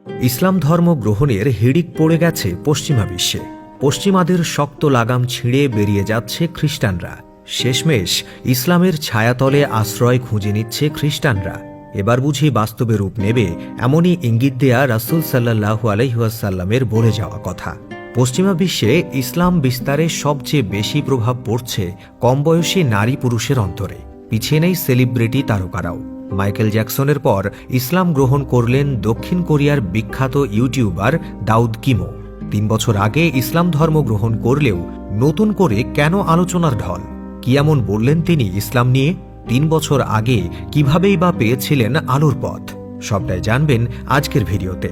ইসলাম ধর্ম গ্রহণের হিড়িক পড়ে গেছে পশ্চিমা বিশ্বে। পশ্চিমাদের শক্ত লাগাম ছিঁড়ে বেরিয়ে যাচ্ছে খ্রিস্টানরা। শেষমেশ ইসলামের ছায়াতলে আশ্রয় খুঁজে নিচ্ছে খ্রিস্টানরা। এবার বুঝি বাস্তবে রূপ নেবে এমনই ইঙ্গিত দেয়া রাসূল সাল্লাল্লাহু আলাইহি ওয়াসাল্লামের বলে যাওয়া কথা। পশ্চিমা বিশ্বে ইসলাম বিস্তারে সবচেয়ে বেশি প্রভাব পড়ছে কম বয়সী নারী পুরুষের অন্তরে। পিছিয়ে নেই সেলিব্রিটি তারকারাও। মাইকেল জ্যাকসনের পর ইসলাম গ্রহণ করলেন দক্ষিণ কোরিয়ার বিখ্যাত ইউটিউবার দাউদ কিমও। ৩ বছর আগে ইসলাম ধর্ম গ্রহণ করলেও নতুন করে কেন আলোচনার ঢল? কি এমন বললেন তিনি ইসলাম নিয়ে? ৩ বছর আগে কিভাবেই বা পেয়েছিলেন আলোর পথ? সবটাই জানবেন আজকের ভিডিওতে।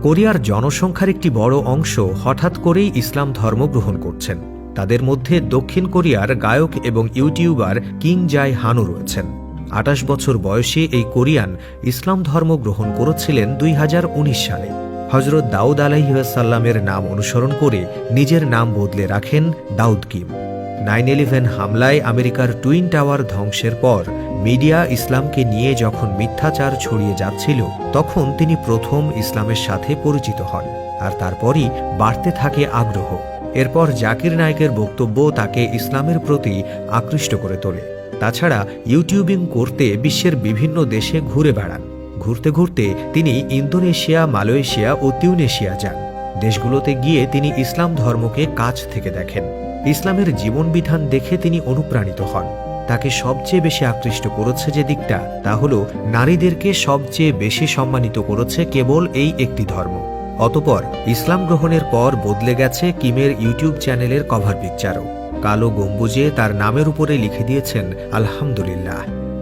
কোরিয়ার জনসংখ্যার একটি বড় অংশ হঠাৎ করেই ইসলাম ধর্ম গ্রহণ করছেন। তাদের মধ্যে দক্ষিণ কোরিয়ার গায়ক এবং ইউটিউবার কিং জাই হানও রয়েছেন। ২৮ বছর বয়সী এই কোরিয়ান ইসলাম ধর্ম গ্রহণ করেছিলেন ২০১৯ সালে। হযরত দাউদ আলাইহিস সালামের নাম অনুসরণ করে নিজের নাম বদলে রাখেন দাউদ কিম। 9/11 হামলায় আমেরিকার টুইন টাওয়ার ধ্বংসের পর মিডিয়া ইসলামকে নিয়ে যখন মিথ্যাচার ছড়িয়ে যাচ্ছিল, তখন তিনি প্রথম ইসলামের সাথে পরিচিত হন। আর তারপরই বাড়তে থাকে আগ্রহ। এরপর জাকির নায়েকের বক্তব্য তাকে ইসলামের প্রতি আকৃষ্ট করে তোলে। তাছাড়া ইউটিউবিং করতে বিশ্বের বিভিন্ন দেশে ঘুরে বেড়ান। ঘুরতে ঘুরতে তিনি ইন্দোনেশিয়া, মালয়েশিয়া ও তিউনেশিয়া যান। দেশগুলোতে গিয়ে তিনি ইসলাম ধর্মকে কাছ থেকে দেখেন। ইসলামের জীবনবিধান দেখে তিনি অনুপ্রাণিত হন। তাকে সবচেয়ে বেশি আকৃষ্ট করেছে যে দিকটা, তা হল নারীদেরকে সবচেয়ে বেশি সম্মানিত করেছে কেবল এই একটি ধর্ম। অতঃপর ইসলাম গ্রহণের পর বদলে গেছে কিমের ইউটিউব চ্যানেলের কভার পিকচারও। কালো গম্বুজে তার নামের উপরে লিখে দিয়েছেন আলহামদুলিল্লাহ।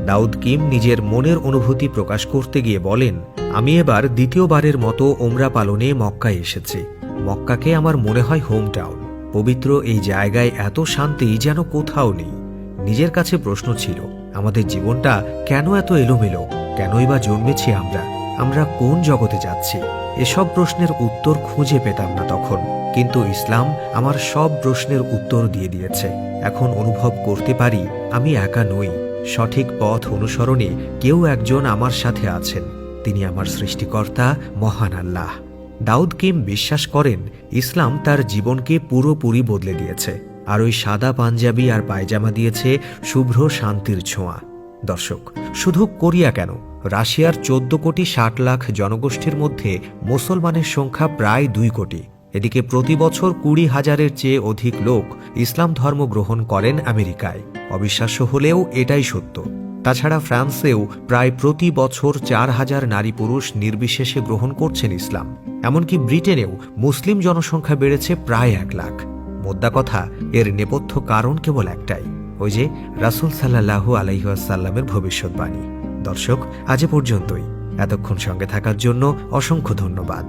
দাউদ কিম নিজের মনের অনুভূতি প্রকাশ করতে গিয়ে বলেন, আমি এবার দ্বিতীয়বারের মতো ওমরা পালনে মক্কায় এসেছি। মক্কাকে আমার মনে হয় হোম টাউন। পবিত্র এই জায়গায় এত শান্তি যেন কোথাও নেই। নিজের কাছে প্রশ্ন ছিল, আমাদের জীবনটা কেন এত এলোমেলো? কেনই বা জন্মেছি আমরা কোন জগতে যাচ্ছি? এসব প্রশ্নের উত্তর খুঁজে পেতাম না তখন, কিন্তু ইসলাম আমার সব প্রশ্নের উত্তর দিয়ে দিয়েছে। এখন অনুভব করতে পারি আমি একা নই। সঠিক পথ অনুসরণে কেউ একজন আমার সাথে আছেন। তিনি আমার সৃষ্টিকর্তা মহান আল্লাহ। দাউদ কিম বিশ্বাস করেন ইসলাম তার জীবনকে পুরোপুরি বদলে দিয়েছে। আর ওই সাদা পাঞ্জাবি আর পায়জামা দিয়েছে শুভ্র শান্তির ছোঁয়া। দর্শক, শুধু কোরিয়া কেন, রাশিয়ার 14,60,00,000 জনগোষ্ঠীর মধ্যে মুসলমানের সংখ্যা প্রায় 2 কোটি। এদিকে প্রতি বছর 20,000-এর চেয়ে অধিক লোক ইসলাম ধর্ম গ্রহণ করেন আমেরিকায়। অবিশ্বাস্য হলেও এটাই সত্য। তাছাড়া ফ্রান্সেও প্রায় প্রতি বছর 4,000 নারী পুরুষ নির্বিশেষে গ্রহণ করছেন ইসলাম। এমনকি ব্রিটেনেও মুসলিম জনসংখ্যা বেড়েছে প্রায় 1 লাখ। মোদ্দা কথা, এর নেপথ্য কারণ কেবল একটাই, ওই যে রাসূল সাল্লাল্লাহু আলাইহি ওয়াসাল্লামের ভবিষ্যৎবাণী। দর্শক, আজ পর্যন্তই। এতক্ষণ সঙ্গে থাকার জন্য অসংখ্য ধন্যবাদ।